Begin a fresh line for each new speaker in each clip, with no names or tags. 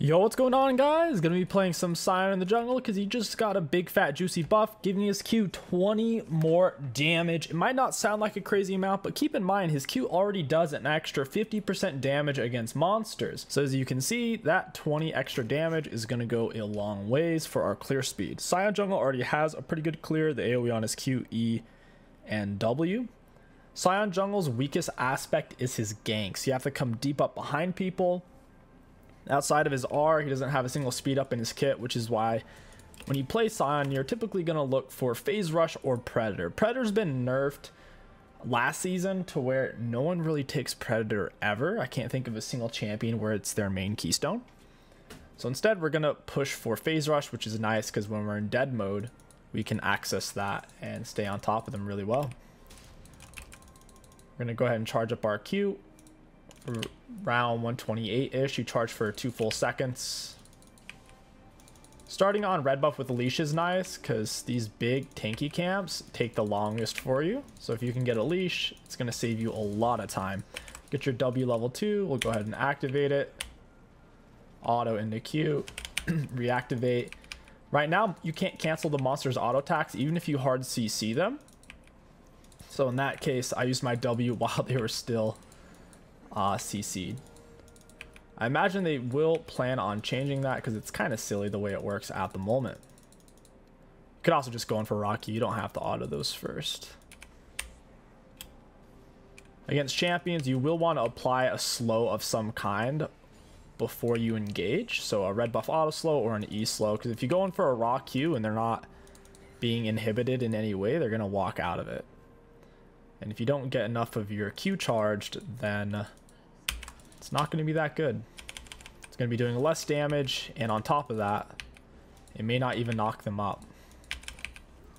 Yo, what's going on, guys? Gonna be playing some Sion in the jungle because he just got a big fat juicy buff giving his Q 20 more damage. It might not sound like a crazy amount, but keep in mind his Q already does an extra 50% damage against monsters. So as you can see, that 20 extra damage is gonna go a long ways for our clear speed. Sion jungle already has a pretty good clear. The AoE on his Q, E, and W. Sion jungle's weakest aspect is his ganks. You have to come deep up behind people. Outside of his R, he doesn't have a single speed up in his kit, which is why when you play Sion, you're typically going to look for Phase Rush or Predator. Predator's been nerfed last season to where no one really takes Predator ever. I can't think of a single champion where it's their main keystone. So instead, we're going to push for Phase Rush, which is nice because when we're in dead mode, we can access that and stay on top of them really well. We're going to go ahead and charge up our Q. Round 128-ish, you charge for 2 full seconds. Starting on red buff with a leash is nice because these big tanky camps take the longest for you. So if you can get a leash, it's going to save you a lot of time. Get your W level 2, we'll go ahead and activate it. Auto into Q, reactivate. Right now, you can't cancel the monster's auto attacks even if you hard CC them. So in that case, I used my W while they were still CC'd. I imagine they will plan on changing that because it's kind of silly the way it works at the moment. You could also just go in for Rocky. You don't have to auto those first. Against champions, you will want to apply a slow of some kind before you engage. So a red buff auto slow or an E slow, because if you go in for a raw Q and they're not being inhibited in any way, they're going to walk out of it. And if you don't get enough of your Q charged, then it's not going to be that good. It's going to be doing less damage, and on top of that, it may not even knock them up.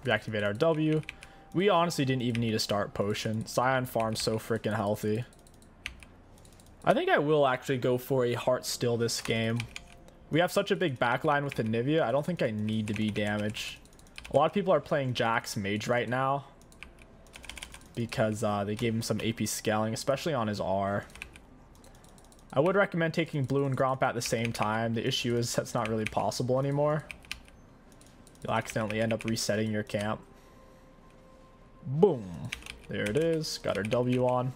Reactivate our W. We honestly didn't even need a start potion. Sion farms so freaking healthy. I think I will actually go for a heart still this game. We have such a big backline with the Nivea, I don't think I need to be damaged. A lot of people are playing Jax Mage right now because they gave him some AP scaling, especially on his R. I would recommend taking blue and Gromp at the same time. The issue is that's not really possible anymore. You'll accidentally end up resetting your camp. Boom. There it is. Got our W on.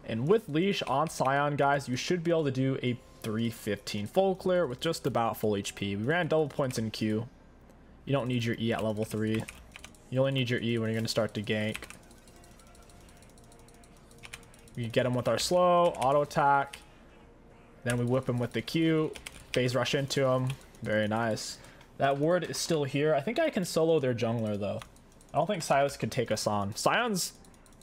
And with Leash on Sion, guys, you should be able to do a 315 full clear with just about full HP. We ran double points in Q. You don't need your E at level 3. You only need your E when you're going to start to gank. We get him with our slow, auto attack. Then we whip him with the Q. Phase rush into him. Very nice. That ward is still here. I think I can solo their jungler, though. I don't think Silas could take us on. Sion's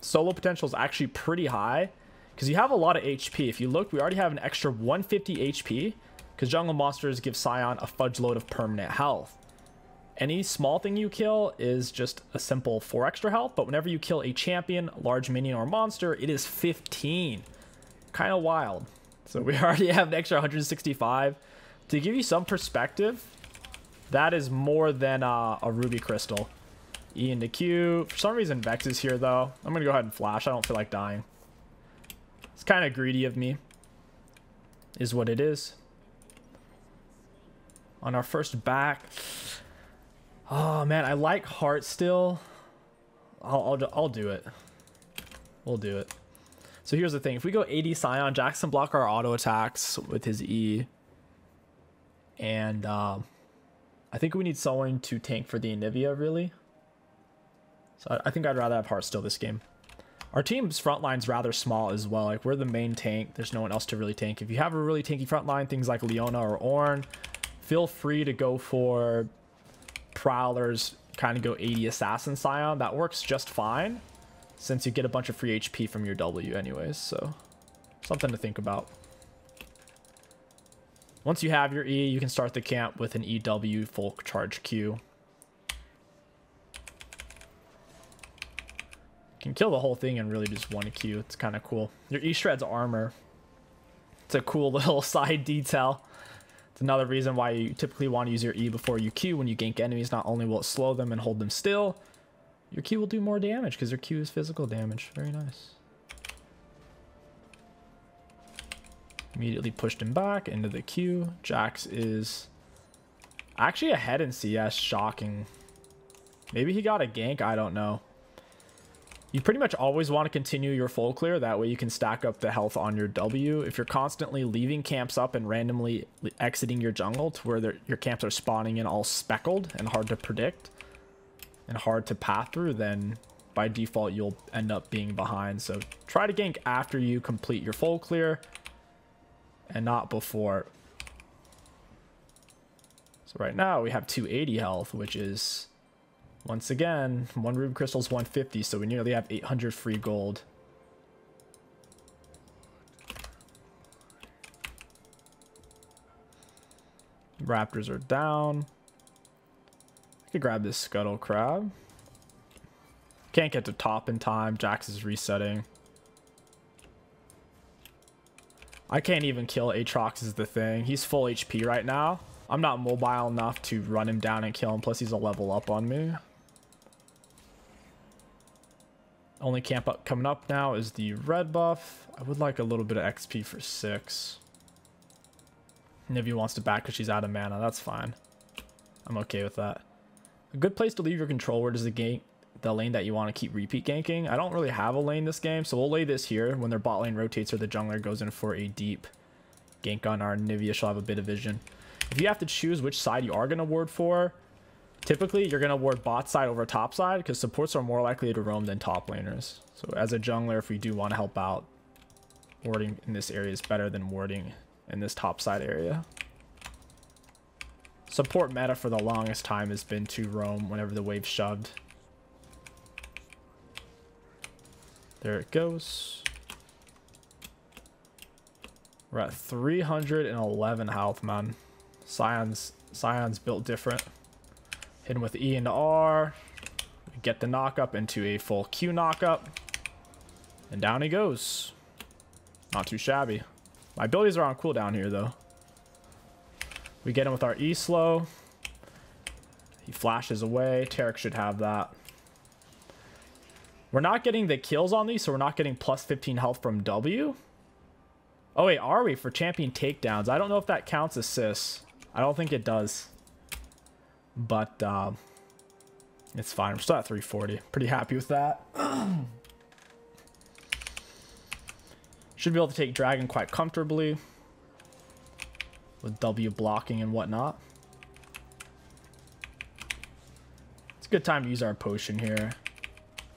solo potential is actually pretty high because you have a lot of HP. If you look, we already have an extra 150 HP because jungle monsters give Sion a fudge load of permanent health. Any small thing you kill is just a simple 4 extra health, but whenever you kill a champion, large minion, or monster, it is 15. Kind of wild. So we already have an extra 165. To give you some perspective, that is more than a ruby crystal. E into Q. For some reason, Vex is here, though. I'm going to go ahead and flash. I don't feel like dying. It's kind of greedy of me. Is what it is. On our first back... Oh man, I like heart still. I'll do it. We'll do it. So here's the thing: if we go 80 Sion, Jax can block our auto attacks with his E, and I think we need someone to tank for the Anivia really. So I think I'd rather have heart still this game. Our team's front line's rather small as well. Like we're the main tank. There's no one else to really tank. If you have a really tanky front line, things like Leona or Ornn, feel free to go for Prowlers, kind of go 80 Assassin Sion. That works just fine since you get a bunch of free HP from your W anyways, so something to think about. Once you have your E, you can start the camp with an EW full charge Q. You can kill the whole thing in really just one Q. It's kind of cool. Your E shreds armor. It's a cool little side detail. Another reason why you typically want to use your E before you Q when you gank enemies. Not only will it slow them and hold them still, your Q will do more damage because your Q is physical damage. Very nice. Immediately pushed him back into the queue. Jax is actually ahead in CS. Shocking. Maybe he got a gank. I don't know. You pretty much always want to continue your full clear. That way you can stack up the health on your W. If you're constantly leaving camps up and randomly exiting your jungle to where your camps are spawning in all speckled and hard to predict and hard to path through, then by default you'll end up being behind. So try to gank after you complete your full clear and not before. So right now we have 280 health, which is, once again, 1 ruby crystal is 150, so we nearly have 800 free gold. Raptors are down. I could grab this scuttle crab. Can't get to top in time. Jax is resetting. I can't even kill Aatrox is the thing. He's full HP right now. I'm not mobile enough to run him down and kill him. Plus he's a level up on me. Only camp up coming up now is the red buff. I would like a little bit of XP for 6. Nivea wants to back because she's out of mana. That's fine. I'm okay with that. A good place to leave your control word is the lane that you want to keep repeat ganking. I don't really have a lane this game, so we'll lay this here. When their bot lane rotates or the jungler goes in for a deep gank on our Nivea, she'll have a bit of vision. If you have to choose which side you are going to ward for, typically you're going to ward bot side over top side because supports are more likely to roam than top laners. So as a jungler, if we do want to help out, warding in this area is better than warding in this top side area. Support meta for the longest time has been to roam whenever the wave's shoved. There it goes. We're at 311 health, man. Sion's built different. Hit him with E into R. We get the knock up into a full Q knock up. And down he goes. Not too shabby. My abilities are on cooldown here, though. We get him with our E slow. He flashes away. Tarek should have that. We're not getting the kills on these, so we're not getting plus 15 health from W. Oh, wait, are we? For champion takedowns. I don't know if that counts assists. I don't think it does. But it's fine. We're still at 340. Pretty happy with that. Should be able to take Dragon quite comfortably with W blocking and whatnot. It's a good time to use our potion here.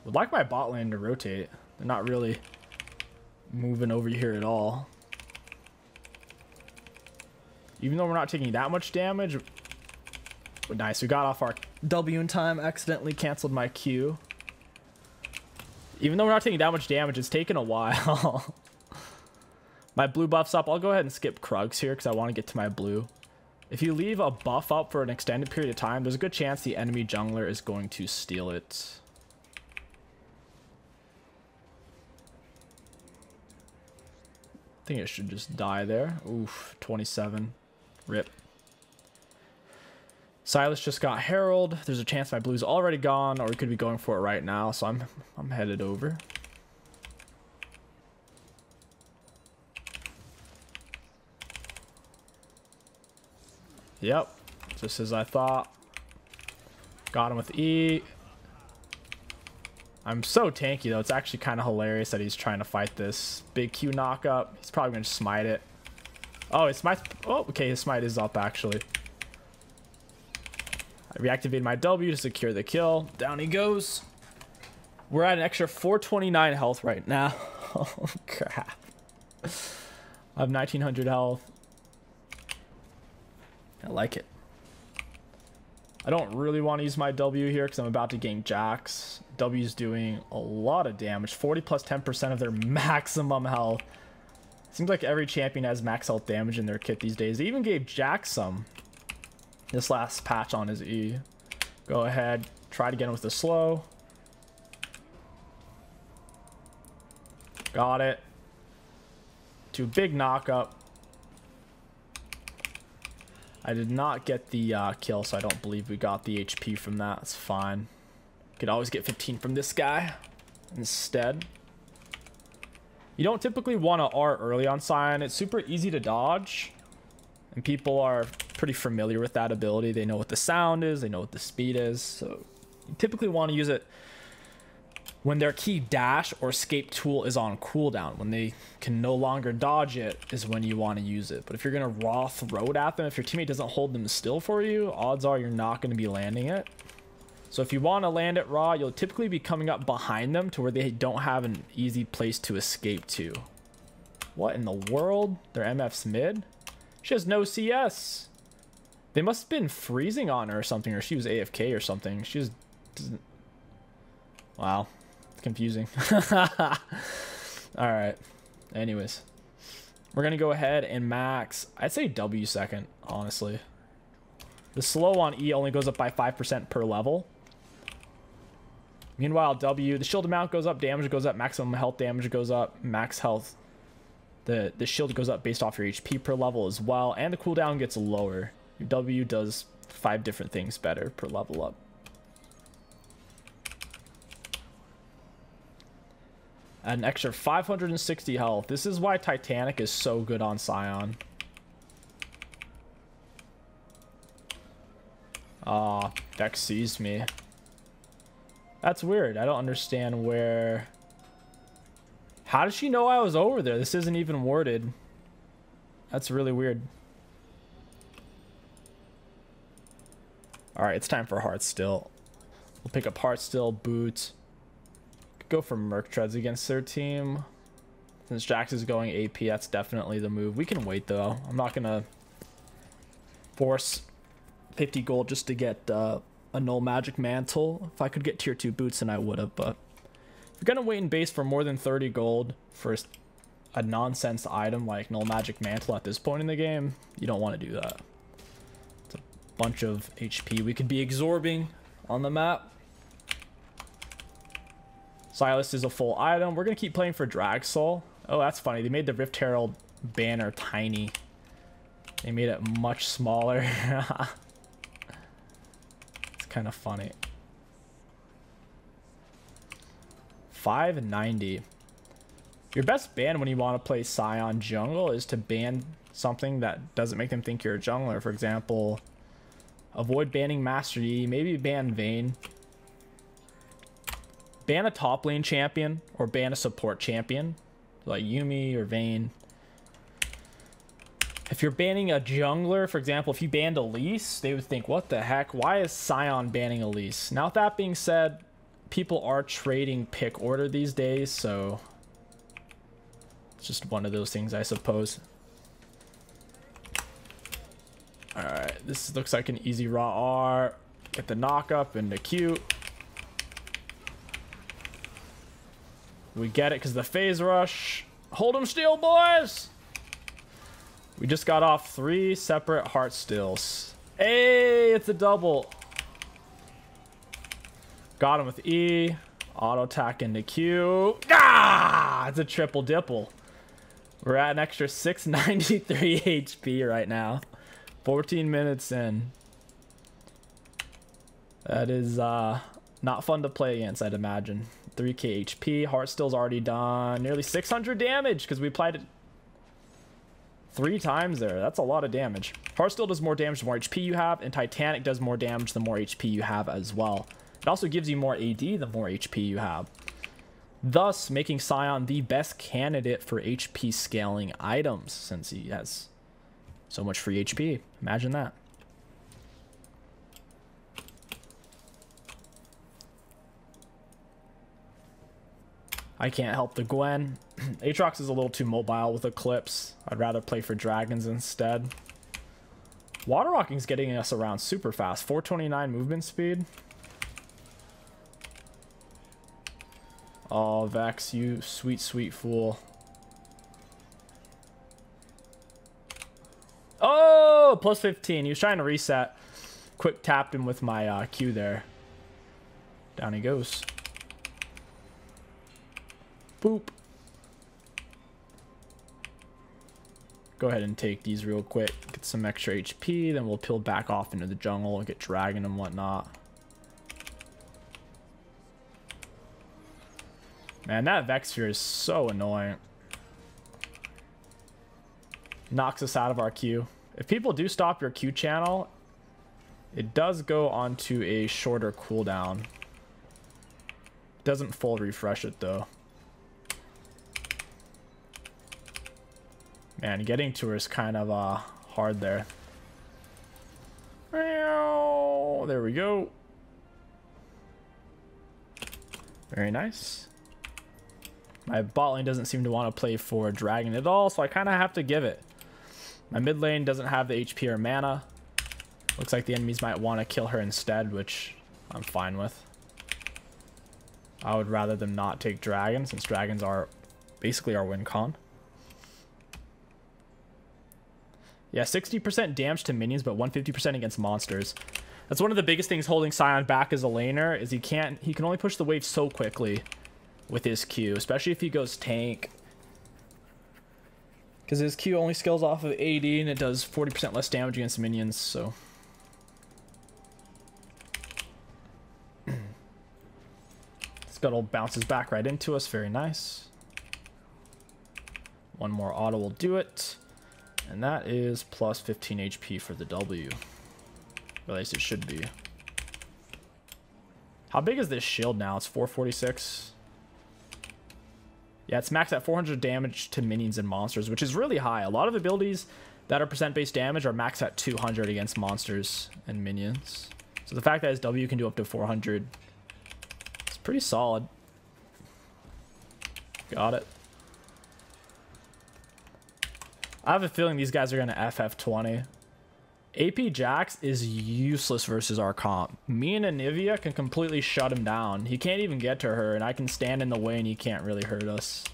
Would like my bot lane to rotate. They're not really moving over here at all. Even though we're not taking that much damage. But nice, we got off our W in time. Accidentally canceled my Q. Even though we're not taking that much damage, it's taken a while. My blue buff's up. I'll go ahead and skip Krugs here because I want to get to my blue. If you leave a buff up for an extended period of time, there's a good chance the enemy jungler is going to steal it. I think it should just die there. Oof, 27. Rip. Silas just got Herald. There's a chance my blue's already gone, or we could be going for it right now, so I'm headed over. Yep, just as I thought. Got him with E. I'm so tanky though. It's actually kind of hilarious that he's trying to fight this big Q knock up. He's probably gonna smite it. Oh, his smite. Oh, okay, his smite is up actually. I reactivated my W to secure the kill. Down he goes. We're at an extra 429 health right now. Oh crap! I have 1900 health. I like it. I don't really want to use my W here because I'm about to gank Jax. W's doing a lot of damage. 40 plus 10% of their maximum health. Seems like every champion has max health damage in their kit these days. They even gave Jax some this last patch on his E. Go ahead. Try to get him with the slow. Got it. Two big knock up. I did not get the kill, so I don't believe we got the HP from that. It's fine. Could always get 15 from this guy instead. You don't typically want to R early on Sion. It's super easy to dodge. And people are pretty familiar with that ability. They know what the sound is. They know what the speed is. So you typically want to use it when their key dash or escape tool is on cooldown. When they can no longer dodge it is when you want to use it. But if you're going to raw throw it at them, if your teammate doesn't hold them still for you, odds are you're not going to be landing it. So if you want to land it raw, you'll typically be coming up behind them to where they don't have an easy place to escape to. What in the world? Their MF's mid? She has no CS. They must have been freezing on her or something, or she was AFK or something. She just doesn't... Wow. It's confusing. Alright. Anyways. We're going to go ahead and max... I'd say W second, honestly. The slow on E only goes up by 5% per level. Meanwhile, W, the shield amount goes up, damage goes up, maximum health damage goes up, max health. The shield goes up based off your HP per level as well, and the cooldown gets lower. Your W does 5 different things better per level up. Add an extra 560 health. This is why Titanic is so good on Sion. Ah, Vex sees me. That's weird. I don't understand where... How does she know I was over there? This isn't even worded. That's really weird. Alright, it's time for Heartstill. We'll pick up Heartstill, Boots. Could go for Merc Treads against their team. Since Jax is going AP, that's definitely the move. We can wait, though. I'm not going to force 50 gold just to get a null magic mantle. If I could get tier 2 boots, then I would have, but if you're gonna wait in base for more than 30 gold for a nonsense item like null magic mantle at this point in the game, you don't want to do that. It's a bunch of HP we could be absorbing on the map. Silas is a full item. We're gonna keep playing for Drag Soul. Oh, that's funny. They made the Rift Herald banner tiny. They made it much smaller. Kind of funny. 590. Your best ban when you want to play Sion jungle is to ban something that doesn't make them think you're a jungler. For example, avoid banning Master Yi, maybe ban Vayne. Ban a top lane champion or ban a support champion like Yuumi or Vayne. If you're banning a jungler, for example, if you banned Elise, they would think, what the heck? Why is Sion banning Elise? Now, with that being said, people are trading pick order these days, so it's just one of those things, I suppose. Alright, this looks like an easy raw R. Get the knock up into Q. We get it because the phase rush. Hold them still, boys! We just got off 3 separate Heartstills. Hey, it's a double. Got him with E. Auto attack into Q. Ah! It's a triple dipple. We're at an extra 693 HP right now. 14 minutes in. That is not fun to play against, I'd imagine. 3k HP. Heartstill's already done. Nearly 600 damage because we applied it 3 times there. That's a lot of damage. Heartstill does more damage the more HP you have, and Titanic does more damage the more HP you have as well. It also gives you more AD the more HP you have, thus making Sion the best candidate for HP scaling items since he has so much free HP. Imagine that. I can't help the Gwen. Aatrox is a little too mobile with Eclipse. I'd rather play for Dragons instead. Water Rocking's getting us around super fast. 429 movement speed. Oh, Vex, you sweet, sweet fool. Oh, plus 15. He was trying to reset. Quick tapped him with my Q there. Down he goes. Boop. Go ahead and take these real quick. Get some extra HP. Then we'll peel back off into the jungle and get dragon and whatnot. Man, that Vex here is so annoying. knocks us out of our queue. If people do stop your Q channel, it does go onto a shorter cooldown. Doesn't full refresh it though. Man, getting to her is kind of hard there. There we go. Very nice. My bot lane doesn't seem to want to play for dragon at all, so I kind of have to give it. My mid lane doesn't have the HP or mana. Looks like the enemies might want to kill her instead, which I'm fine with. I would rather them not take dragon, since dragons are basically our win con. Yeah, 60% damage to minions, but 150% against monsters. That's one of the biggest things holding Sion back as a laner, is he can only push the wave so quickly with his Q, especially if he goes tank. Because his Q only scales off of AD and it does 40% less damage against minions, so. Scuttle bounces back right into us, very nice. One more auto will do it. And that is plus 15 HP for the W. Or at least it should be. How big is this shield now? It's 446. Yeah, it's maxed at 400 damage to minions and monsters, which is really high. A lot of abilities that are percent-based damage are maxed at 200 against monsters and minions. So the fact that his W can do up to 400 is pretty solid. Got it. I have a feeling these guys are going to FF20. AP Jax is useless versus our comp. Me and Anivia can completely shut him down. He can't even get to her, and I can stand in the way and he can't really hurt us.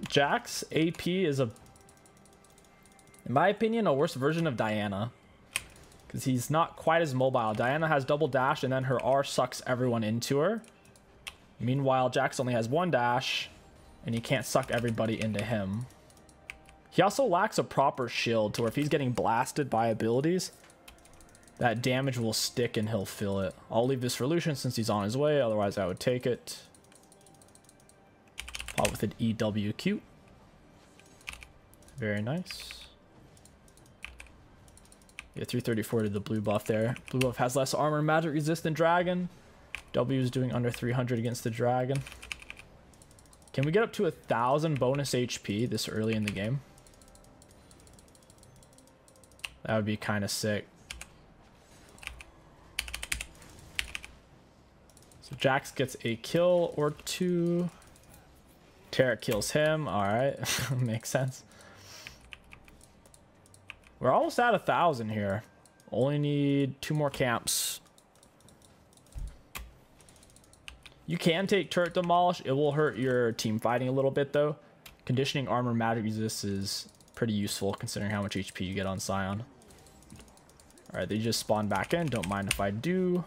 Jax AP is, in my opinion, a worse version of Diana. Because he's not quite as mobile. Diana has double dash and then her R sucks everyone into her. Meanwhile, Jax only has one dash and he can't suck everybody into him. He also lacks a proper shield to where if he's getting blasted by abilities, that damage will stick and he'll feel it. I'll leave this for Lucian since he's on his way, otherwise I would take it. Pop with an EWQ. Very nice. Yeah, 334 to the blue buff there. Blue buff has less armor and magic resist than dragon. W is doing under 300 against the dragon. Can we get up to 1,000 bonus HP this early in the game? That would be kind of sick. So Jax gets a kill or two. Tarek kills him. All right, makes sense. We're almost at 1,000 here. Only need 2 more camps. You can take turret demolish. It will hurt your team fighting a little bit though. Conditioning armor magic resist is pretty useful considering how much HP you get on Sion. All right, they just spawn back in. Don't mind if I do.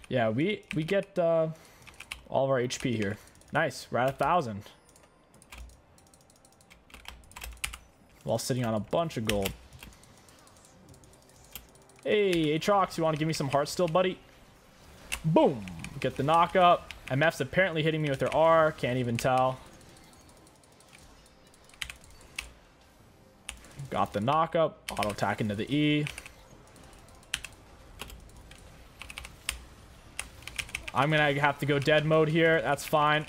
Yeah, we get all of our HP here. Nice, we're at 1,000. While sitting on a bunch of gold. Hey, Aatrox, you want to give me some heart still, buddy? Boom! Get the knock up. MF's apparently hitting me with her R. Can't even tell. Got the knock up. Auto attack into the E. I'm gonna have to go dead mode here. That's fine.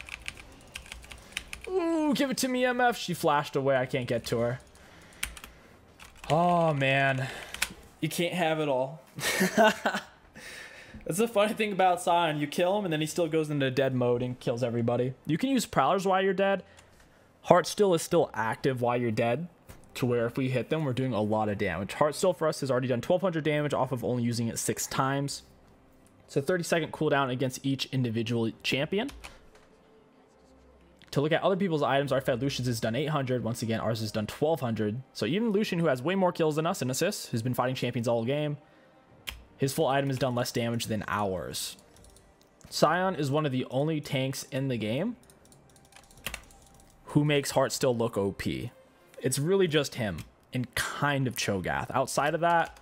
Ooh, give it to me, MF. She flashed away. I can't get to her. Oh, man. You can't have it all. That's the funny thing about Sion. You kill him, and then he still goes into dead mode and kills everybody. You can use Prowlers while you're dead. Heartstill is still active while you're dead, to where if we hit them, we're doing a lot of damage. Heartstill for us has already done 1,200 damage off of only using it 6 times. So 30-second cooldown against each individual champion. To look at other people's items, our Fed Lucian's has done 800. Once again, ours has done 1,200. So even Lucian, who has way more kills than us and assists, who's been fighting champions all game, his full item has done less damage than ours. Sion is one of the only tanks in the game who makes Heartstill look OP. It's really just him and kind of Cho'Gath. Outside of that,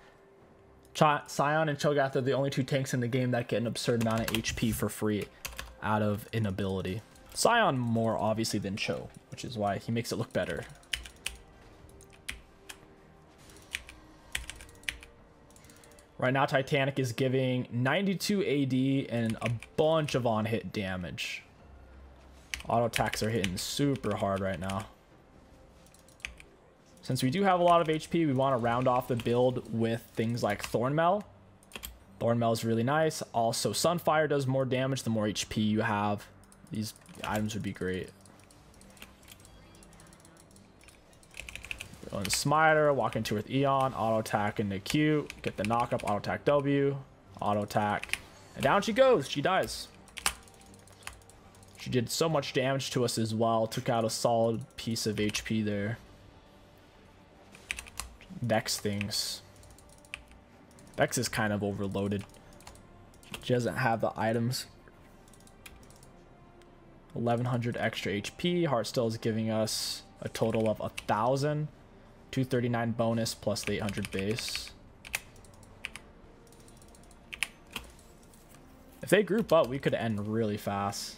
Sion and Cho'Gath are the only 2 tanks in the game that get an absurd amount of HP for free out of an ability. Sion more obviously than Cho, which is why he makes it look better. Right now, Titanic is giving 92 AD and a bunch of on-hit damage. Auto attacks are hitting super hard right now. Since we do have a lot of HP, we want to round off the build with things like Thornmail. Thornmail is really nice. Also, Sunfire does more damage the more HP you have. These items would be great. Go in Smiter, walk into with Eon, auto attack into Q, get the knock up, auto attack W, auto attack, and down she goes. She dies. She did so much damage to us as well. Took out a solid piece of HP there. Vex things. Vex is kind of overloaded. She doesn't have the items. 1100 extra HP. Heartstill is giving us a total of 1000. 239 bonus plus the 800 base. If they group up, we could end really fast.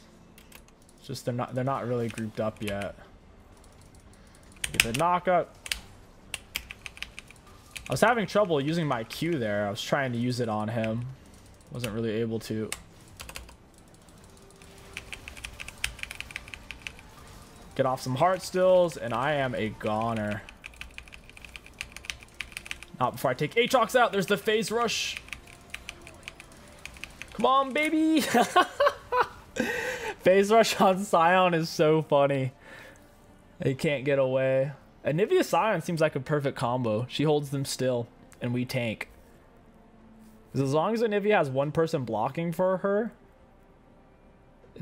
It's just they're not really grouped up yet. Get the knockup. I was having trouble using my Q there. I was trying to use it on him. Wasn't really able to. Get off some Heartstills, and I am a goner. Not before I take Aatrox out. There's the phase rush. Come on, baby. Phase rush on Sion is so funny. They can't get away. Anivia Sion seems like a perfect combo. She holds them still, and we tank. Because as long as Anivia has one person blocking for her,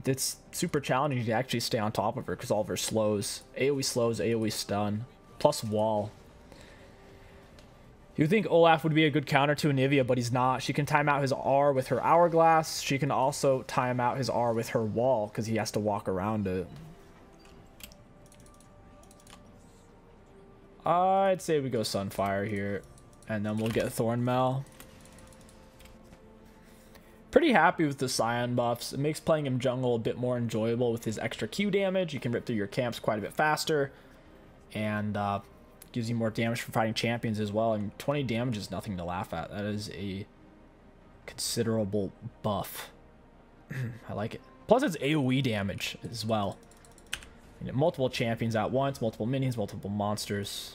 it's super challenging to actually stay on top of her because all of her slows. AoE slows, AoE stun, plus wall. You think Olaf would be a good counter to Anivia, but he's not. She can time out his R with her Hourglass. She can also time out his R with her wall because he has to walk around it. I'd say we go Sunfire here, and then we'll get Thornmail. Pretty happy with the Sion buffs. It makes playing him jungle a bit more enjoyable with his extra Q damage. You can rip through your camps quite a bit faster, and gives you more damage for fighting champions as well. And 20 damage is nothing to laugh at. That is a considerable buff. I like it. Plus it's AoE damage as well. You know, multiple champions at once, multiple minions, multiple monsters.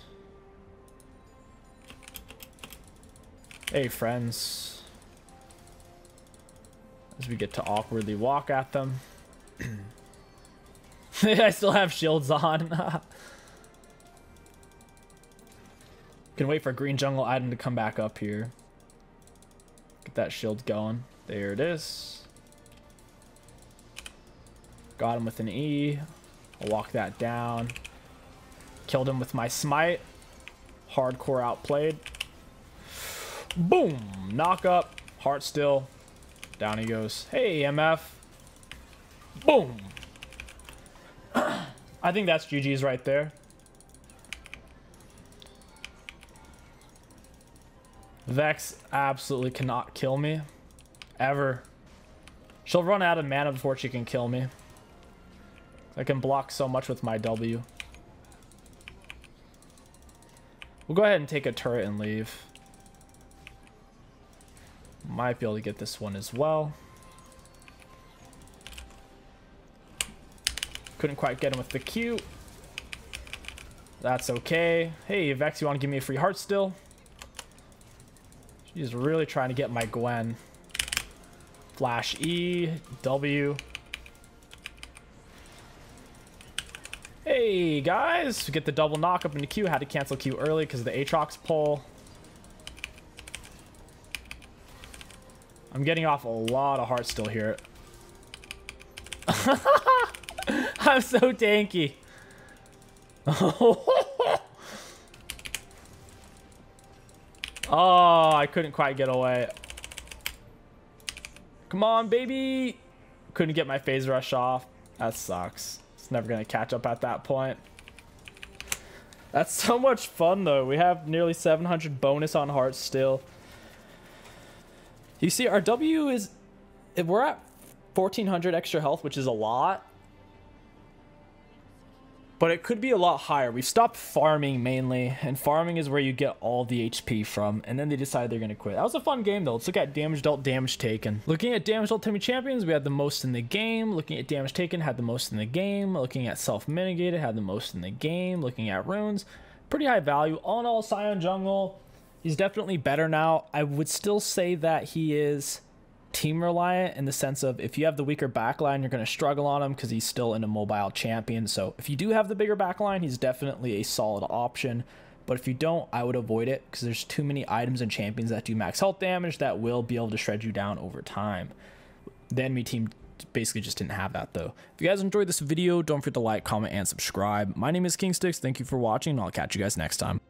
Hey friends. As we get to awkwardly walk at them. I still have shields on. Can wait for green jungle item to come back up here. Get that shield going. There it is. Got him with an E. I'll walk that down. Killed him with my smite. Hardcore outplayed. Boom! Knock up. Heartstill. Down he goes. Hey, MF. Boom! I think that's GG's right there. Vex absolutely cannot kill me. Ever. She'll run out of mana before she can kill me. I can block so much with my W. We'll go ahead and take a turret and leave. Might be able to get this one as well. Couldn't quite get him with the Q. That's okay. Hey, Vex, you want to give me a free heart still? She's really trying to get my Gwen. Flash E, W. Hey, guys. We get the double knock up into Q. Had to cancel Q early because of the Aatrox pull. I'm getting off a lot of hearts still here. I'm so tanky. Oh, I couldn't quite get away. Come on, baby. Couldn't get my phase rush off. That sucks. It's never going to catch up at that point. That's so much fun, though. We have nearly 700 bonus on hearts still. You see, our W is... If we're at 1400 extra health, which is a lot. But it could be a lot higher. We've stopped farming mainly, and farming is where you get all the HP from, and then they decide they're going to quit. That was a fun game, though. Let's look at damage dealt, damage taken. Looking at damage dealt to champions, we had the most in the game. Looking at damage taken, had the most in the game. Looking at self-mitigated, had the most in the game. Looking at runes, pretty high value. All in all, Sion jungle, he's definitely better now. I would still say that he is team reliant in the sense of if you have the weaker backline, you're going to struggle on him because he's still an immobile champion. So if you do have the bigger backline, he's definitely a solid option. But if you don't, I would avoid it because there's too many items and champions that do max health damage that will be able to shred you down over time. The enemy team basically just didn't have that, though. If you guys enjoyed this video, don't forget to like, comment, and subscribe. My name is Kingsticks. Thank you for watching, and I'll catch you guys next time.